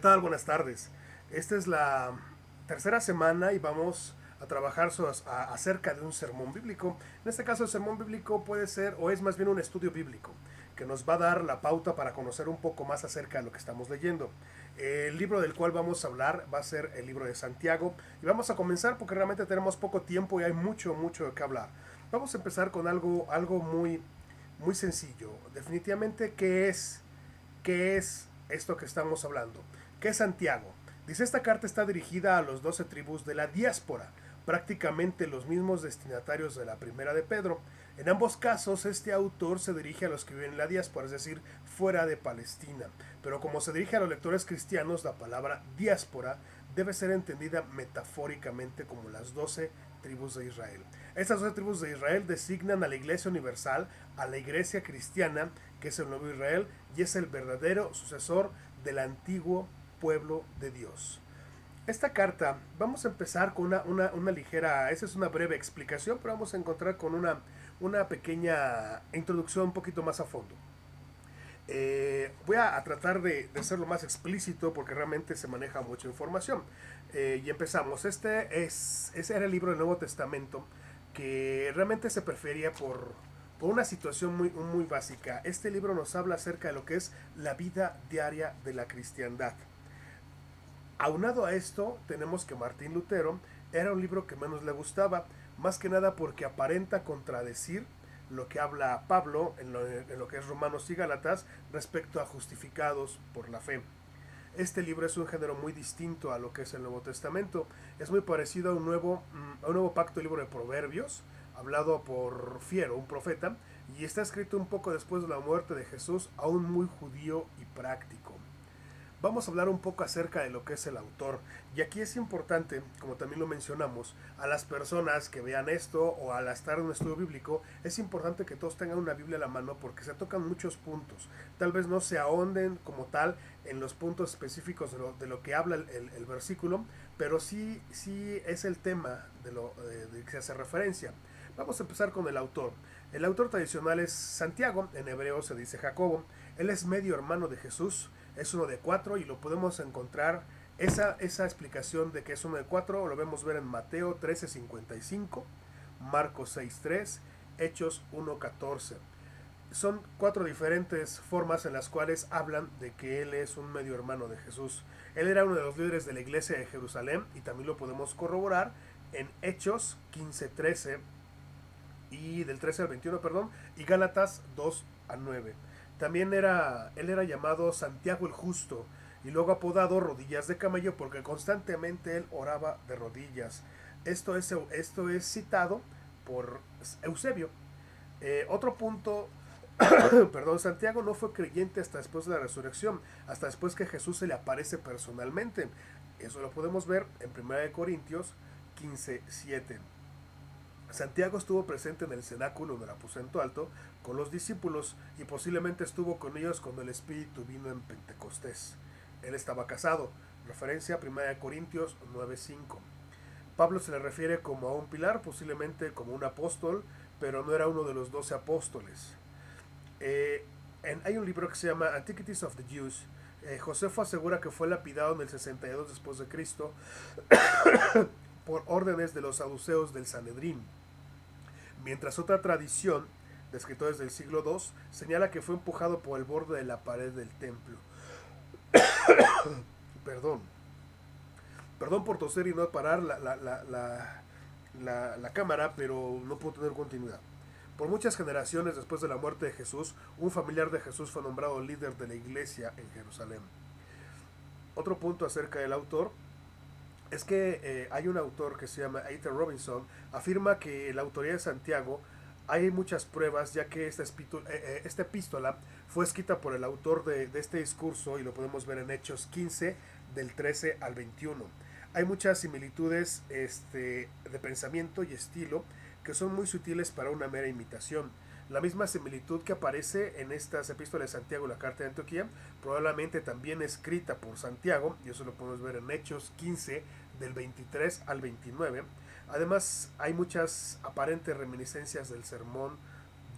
tal? Buenas tardes. Esta es la tercera semana y vamos a trabajar acerca de un sermón bíblico. En este caso, el sermón bíblico puede ser, o es más bien un estudio bíblico, que nos va a dar la pauta para conocer un poco más acerca de lo que estamos leyendo. El libro del cual vamos a hablar va a ser el libro de Santiago. Y vamos a comenzar porque realmente tenemos poco tiempo y hay mucho de qué hablar. Vamos a empezar con algo muy sencillo. Definitivamente, ¿qué es esto que estamos hablando? ¿Qué es Santiago? Dice, esta carta está dirigida a los 12 tribus de la diáspora, prácticamente los mismos destinatarios de la primera de Pedro. En ambos casos, este autor se dirige a los que viven en la diáspora, es decir, fuera de Palestina. Pero como se dirige a los lectores cristianos, la palabra diáspora debe ser entendida metafóricamente como las 12 tribus de Israel. Estas 12 tribus de Israel designan a la Iglesia Universal, a la Iglesia Cristiana, que es el nuevo Israel, y es el verdadero sucesor del antiguo pueblo de Dios. Esta carta, vamos a empezar con una ligera, esa es una breve explicación, pero vamos a encontrar con una pequeña introducción un poquito más a fondo. Voy a tratar de hacerlo más explícito porque realmente se maneja mucha información. Y empezamos. Ese era el libro del Nuevo Testamento que realmente se prefería por una situación muy básica. Este libro nos habla acerca de lo que es la vida diaria de la cristiandad. Aunado a esto, tenemos que Martín Lutero era un libro que menos le gustaba, más que nada porque aparenta contradecir lo que habla Pablo en lo que es Romanos y Gálatas respecto a justificados por la fe. Este libro es un género muy distinto a lo que es el Nuevo Testamento. Es muy parecido a un nuevo pacto, libro de Proverbios, hablado por Fiero, un profeta, y está escrito un poco después de la muerte de Jesús, aún muy judío y práctico. Vamos a hablar un poco acerca de lo que es el autor. Y aquí es importante, como también lo mencionamos, a las personas que vean esto o al estar en un estudio bíblico, es importante que todos tengan una Biblia a la mano porque se tocan muchos puntos. Tal vez no se ahonden como tal en los puntos específicos de lo que habla el versículo, pero sí es el tema de que se hace referencia. Vamos a empezar con el autor. El autor tradicional es Santiago, en hebreo se dice Jacobo. Él es medio hermano de Jesús. Es uno de 4 y lo podemos encontrar, esa explicación de que es uno de 4 lo vemos ver en Mateo 13:55, Marcos 6:3, Hechos 1:14. Son 4 diferentes formas en las cuales hablan de que él es un medio hermano de Jesús. Él era uno de los líderes de la iglesia de Jerusalén y también lo podemos corroborar en Hechos 15:13 y del 13 al 21, perdón, y Gálatas 2:9. También él era llamado Santiago el Justo y luego apodado Rodillas de Camello porque constantemente él oraba de rodillas. Esto es citado por Eusebio. Otro punto, perdón, Santiago no fue creyente hasta después de la resurrección, hasta después que Jesús se le aparece personalmente. Eso lo podemos ver en 1 Corintios 15:7. Santiago estuvo presente en el cenáculo del aposento alto con los discípulos y posiblemente estuvo con ellos cuando el Espíritu vino en Pentecostés. Él estaba casado, referencia a 1 Corintios 9:5. Pablo se le refiere como a un pilar, posiblemente como un apóstol, pero no era uno de los 12 apóstoles. Hay un libro que se llama Antiquities of the Jews. Josefo asegura que fue lapidado en el 62 después de Cristo por órdenes de los saduceos del Sanedrín. Mientras otra tradición de escritores del siglo II señala que fue empujado por el borde de la pared del templo. Perdón por toser y no parar la cámara, pero no puedo tener continuidad. Por muchas generaciones después de la muerte de Jesús, un familiar de Jesús fue nombrado líder de la iglesia en Jerusalén. Otro punto acerca del autor es que hay un autor que se llama A.T. Robinson, afirma que la autoría de Santiago hay muchas pruebas, ya que esta epístola fue escrita por el autor de este discurso y lo podemos ver en Hechos 15 del 13 al 21. Hay muchas similitudes de pensamiento y estilo que son muy sutiles para una mera imitación. La misma similitud que aparece en estas epístolas de Santiago y la carta de Antioquía, probablemente también escrita por Santiago, y eso lo podemos ver en Hechos 15, del 23 al 29. Además, hay muchas aparentes reminiscencias del sermón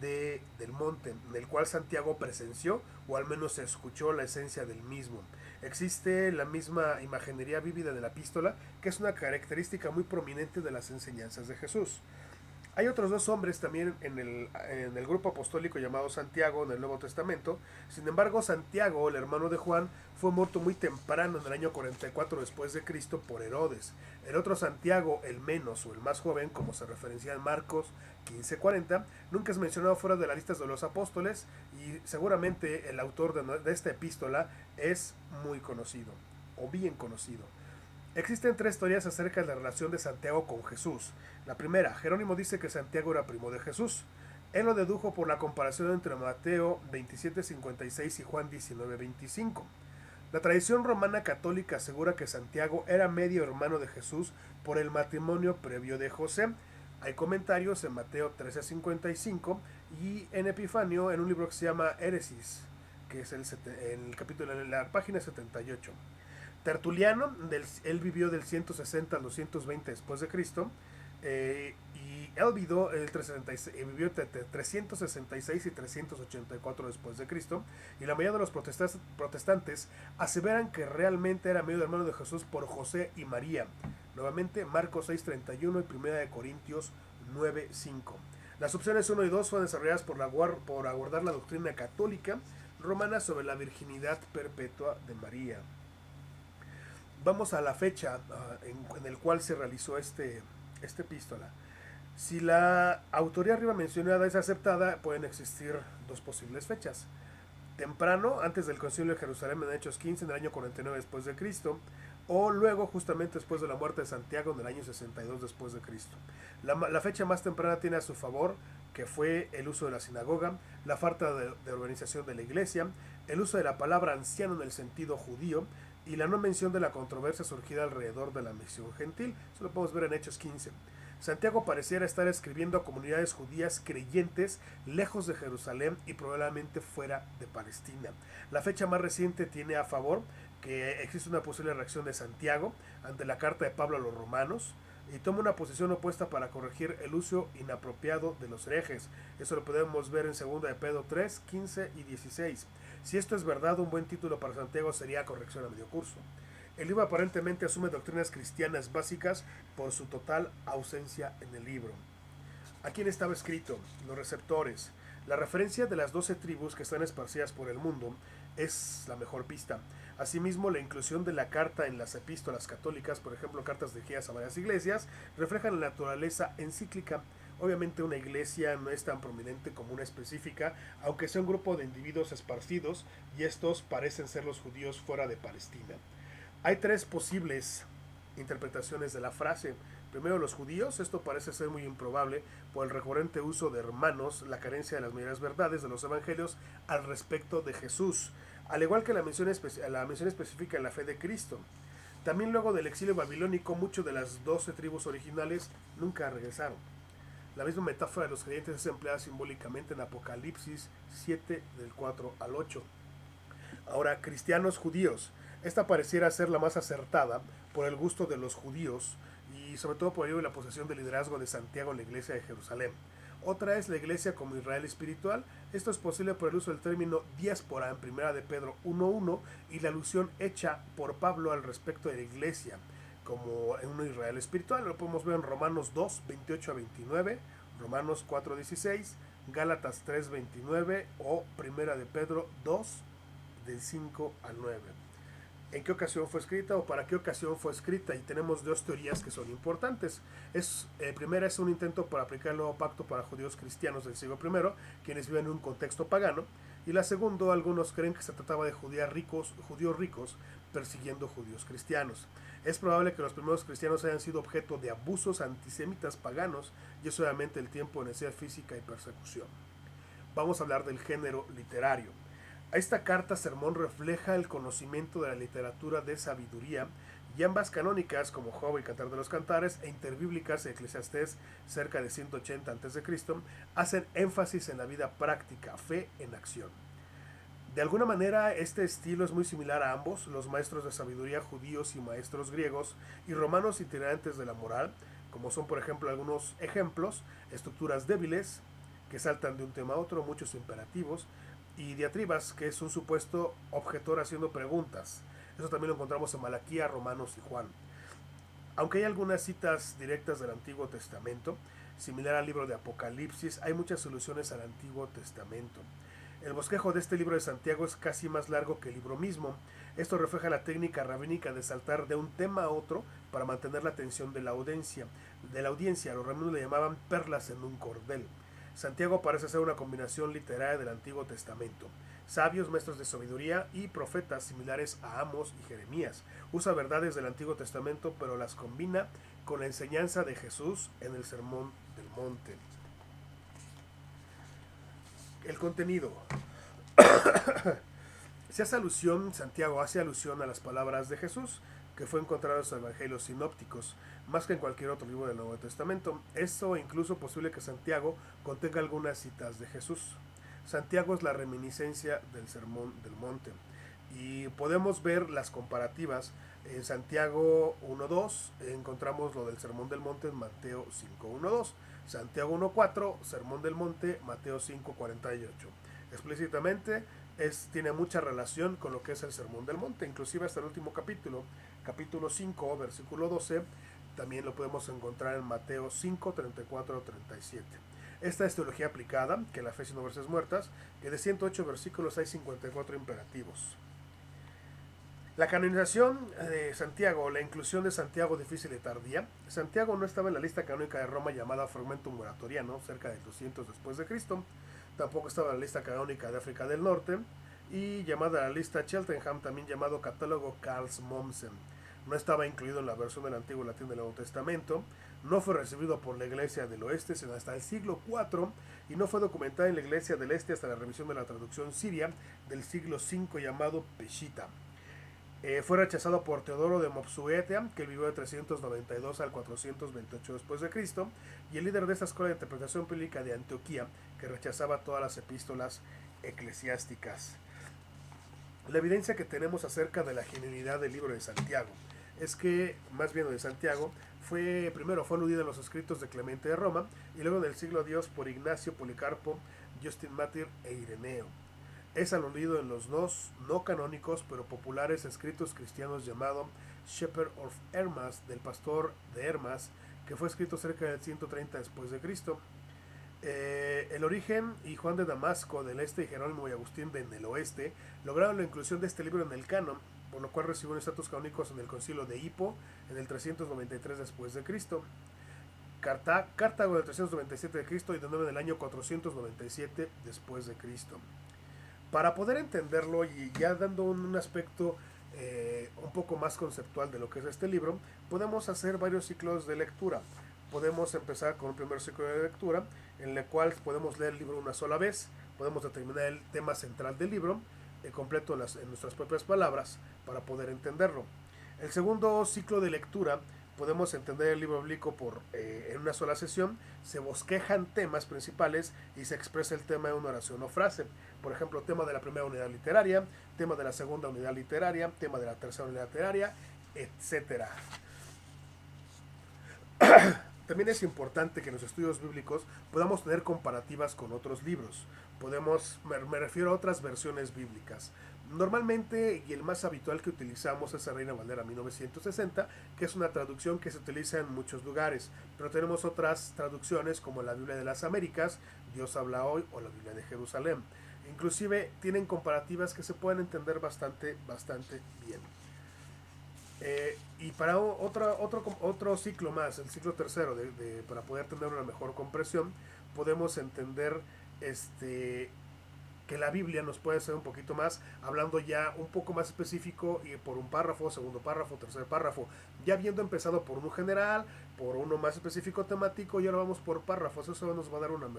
del monte, en el cual Santiago presenció, o al menos escuchó la esencia del mismo. Existe la misma imaginería vívida de la epístola, que es una característica muy prominente de las enseñanzas de Jesús. Hay otros dos hombres también en el grupo apostólico llamado Santiago en el Nuevo Testamento. Sin embargo, Santiago, el hermano de Juan, fue muerto muy temprano en el año 44 después de Cristo por Herodes. El otro Santiago, el menos o el más joven, como se referencia en Marcos 15:40, nunca es mencionado fuera de las listas de los apóstoles y seguramente el autor de esta epístola es muy conocido o bien conocido. Existen tres teorías acerca de la relación de Santiago con Jesús. La primera, Jerónimo dice que Santiago era primo de Jesús. Él lo dedujo por la comparación entre Mateo 27:56 y Juan 19:25. La tradición romana católica asegura que Santiago era medio hermano de Jesús por el matrimonio previo de José. Hay comentarios en Mateo 13:55 y en Epifanio en un libro que se llama Héresis, que es el capítulo en la página 78. Tertuliano, él vivió del 160 al 220 después de Cristo, y él vivió, vivió 366 y 384 después de Cristo, y la mayoría de los protestantes aseveran que realmente era medio hermano de Jesús por José y María. Nuevamente, Marcos 6:31 y 1 de Corintios 9:5. Las opciones 1 y 2 fueron desarrolladas por abordar la doctrina católica romana sobre la virginidad perpetua de María. Vamos a la fecha en el cual se realizó esta epístola. Si la autoría arriba mencionada es aceptada, pueden existir dos posibles fechas. Temprano, antes del concilio de Jerusalén en Hechos 15, en el año 49 después de Cristo, o luego justamente después de la muerte de Santiago en el año 62 después de Cristo. La fecha más temprana tiene a su favor que fue el uso de la sinagoga, la falta de organización de la iglesia, el uso de la palabra anciano en el sentido judío, y la no mención de la controversia surgida alrededor de la misión gentil. Eso lo podemos ver en Hechos 15. Santiago pareciera estar escribiendo a comunidades judías creyentes lejos de Jerusalén y probablemente fuera de Palestina. La fecha más reciente tiene a favor que existe una posible reacción de Santiago ante la carta de Pablo a los romanos y toma una posición opuesta para corregir el uso inapropiado de los herejes. Eso lo podemos ver en 2 de Pedro 3, 15 y 16. Si esto es verdad, un buen título para Santiago sería Corrección a medio curso. El libro aparentemente asume doctrinas cristianas básicas por su total ausencia en el libro. ¿A quién estaba escrito? Los receptores. La referencia de las 12 tribus que están esparcidas por el mundo es la mejor pista. Asimismo, la inclusión de la carta en las epístolas católicas, por ejemplo, cartas dirigidas a varias iglesias, reflejan la naturaleza encíclica. Obviamente una iglesia no es tan prominente como una específica, aunque sea un grupo de individuos esparcidos, y estos parecen ser los judíos fuera de Palestina. Hay tres posibles interpretaciones de la frase. Primero, los judíos. Esto parece ser muy improbable por el recurrente uso de hermanos, la carencia de las mayores verdades de los evangelios al respecto de Jesús, al igual que la mención específica en la fe de Cristo. También luego del exilio babilónico, muchos de las 12 tribus originales nunca regresaron. La misma metáfora de los creyentes es empleada simbólicamente en Apocalipsis 7 del 4 al 8. Ahora, cristianos judíos. Esta pareciera ser la más acertada por el gusto de los judíos y sobre todo por ello la posesión del liderazgo de Santiago en la iglesia de Jerusalén. Otra es la iglesia como Israel espiritual. Esto es posible por el uso del término diáspora en 1 de Pedro 1:1 y la alusión hecha por Pablo al respecto de la iglesia como en un Israel espiritual. Lo podemos ver en Romanos 2, 28 a 29, Romanos 4:16, Gálatas 3:29 o 1 de Pedro 2, del 5 al 9. ¿En qué ocasión fue escrita o para qué ocasión fue escrita? Y tenemos dos teorías que son importantes. Primera es un intento para aplicar el nuevo pacto para judíos cristianos del siglo I, quienes viven en un contexto pagano. Y la segunda, algunos creen que se trataba de judíos ricos persiguiendo judíos cristianos. Es probable que los primeros cristianos hayan sido objeto de abusos antisemitas paganos y es obviamente el tiempo de necesidad física y persecución. Vamos a hablar del género literario. Esta carta sermón refleja el conocimiento de la literatura de sabiduría y ambas canónicas como Job y Cantar de los Cantares e interbíblicas de Eclesiastés cerca de 180 a.C. hacen énfasis en la vida práctica, fe en acción. De alguna manera este estilo es muy similar a ambos, los maestros de sabiduría judíos y maestros griegos y romanos itinerantes de la moral, como son por ejemplo algunos ejemplos, estructuras débiles que saltan de un tema a otro, muchos imperativos, y diatribas, que es un supuesto objetor haciendo preguntas. Eso también lo encontramos en Malaquía, Romanos y Juan. Aunque hay algunas citas directas del Antiguo Testamento, similar al libro de Apocalipsis, hay muchas soluciones al Antiguo Testamento. El bosquejo de este libro de Santiago es casi más largo que el libro mismo. Esto refleja la técnica rabínica de saltar de un tema a otro para mantener la atención de la audiencia. Los rabinos le llamaban perlas en un cordel. Santiago parece ser una combinación literaria del Antiguo Testamento. Sabios, maestros de sabiduría y profetas similares a Amos y Jeremías. Usa verdades del Antiguo Testamento, pero las combina con la enseñanza de Jesús en el Sermón del Monte. El contenido. Santiago hace alusión a las palabras de Jesús, que fue encontrado en los evangelios sinópticos, más que en cualquier otro libro del Nuevo Testamento. Esto incluso posible que Santiago contenga algunas citas de Jesús. Santiago es la reminiscencia del Sermón del Monte. Y podemos ver las comparativas. En Santiago 1.2 encontramos lo del Sermón del Monte en Mateo 5.1.2. Santiago 1.4, Sermón del Monte, Mateo 5.48. Explícitamente tiene mucha relación con lo que es el Sermón del Monte, inclusive hasta el último capítulo 5, versículo 12, también lo podemos encontrar en Mateo 5.34-37. Esta es teología aplicada, que la fe sin verses muertas, que de 108 versículos hay 54 imperativos. La canonización de Santiago, la inclusión de Santiago difícil y tardía. Santiago no estaba en la lista canónica de Roma llamada Fragmentum Oratoriano, cerca de 200 después de Cristo. Tampoco estaba en la lista canónica de África del Norte y llamada la lista Cheltenham, también llamado Catálogo Carls Mommsen. No estaba incluido en la versión del Antiguo Latín del Nuevo Testamento. No fue recibido por la Iglesia del Oeste sino hasta el siglo IV y no fue documentada en la Iglesia del Este hasta la revisión de la traducción siria del siglo V llamado Peshitta. Fue rechazado por Teodoro de Mopsuestia, que vivió de 392 al 428 después de Cristo, y el líder de esta escuela de interpretación bíblica de Antioquía, que rechazaba todas las epístolas eclesiásticas. La evidencia que tenemos acerca de la genuinidad del libro de Santiago es que, más bien de Santiago, primero fue aludido en los escritos de Clemente de Roma, y luego en el siglo II por Ignacio, Policarpo, Justin Martyr e Ireneo. Es aludido en los dos no canónicos pero populares escritos cristianos llamado Shepherd of Hermas del pastor de Hermas, que fue escrito cerca del 130 después de Cristo. El Origen y Juan de Damasco del este y Jerónimo y Agustín del oeste lograron la inclusión de este libro en el canon, por lo cual recibió un estatus canónico en el concilio de Hippo en el 393 después de Cristo. Cartago del 397 de Cristo y de nuevo en el año 497 después de Cristo. Para poder entenderlo y ya dando un aspecto un poco más conceptual de lo que es este libro, podemos hacer varios ciclos de lectura. Podemos empezar con un primer ciclo de lectura en el cual podemos leer el libro una sola vez, podemos determinar el tema central del libro completo en nuestras propias palabras para poder entenderlo. El segundo ciclo de lectura podemos entender el libro bíblico en una sola sesión, se bosquejan temas principales y se expresa el tema en una oración o frase. Por ejemplo, tema de la primera unidad literaria, tema de la segunda unidad literaria, tema de la tercera unidad literaria, etc. También es importante que en los estudios bíblicos podamos tener comparativas con otros libros. Me refiero a otras versiones bíblicas. Normalmente, y el más habitual que utilizamos es la Reina Valera 1960, que es una traducción que se utiliza en muchos lugares, pero tenemos otras traducciones como la Biblia de las Américas, Dios habla hoy, o la Biblia de Jerusalén. Inclusive tienen comparativas que se pueden entender bastante bien. Y para otro ciclo más, el ciclo tercero, para poder tener una mejor comprensión, podemos entender que la Biblia nos puede ser un poquito más, hablando ya un poco más específico y por un párrafo, segundo párrafo, tercer párrafo, ya habiendo empezado por uno general, por uno más específico temático y ahora vamos por párrafos. Eso nos va a dar un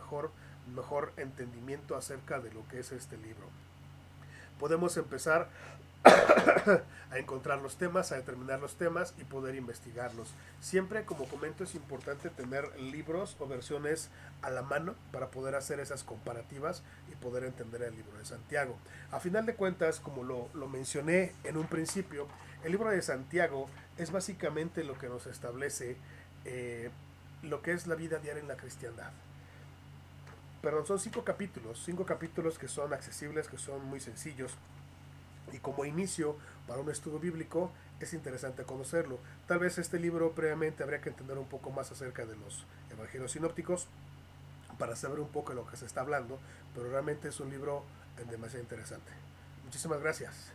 mejor entendimiento acerca de lo que es este libro. Podemos empezar a encontrar los temas, a determinar los temas y poder investigarlos. Siempre, como comento, es importante tener libros o versiones a la mano para poder hacer esas comparativas y poder entender el libro de Santiago. A final de cuentas, como lo mencioné en un principio, el libro de Santiago es básicamente lo que nos establece lo que es la vida diaria en la cristiandad. Perdón, son 5 capítulos que son accesibles, que son muy sencillos, y como inicio para un estudio bíblico es interesante conocerlo. Tal vez este libro previamente habría que entender un poco más acerca de los evangelios sinópticos para saber un poco de lo que se está hablando, pero realmente es un libro demasiado interesante. Muchísimas gracias.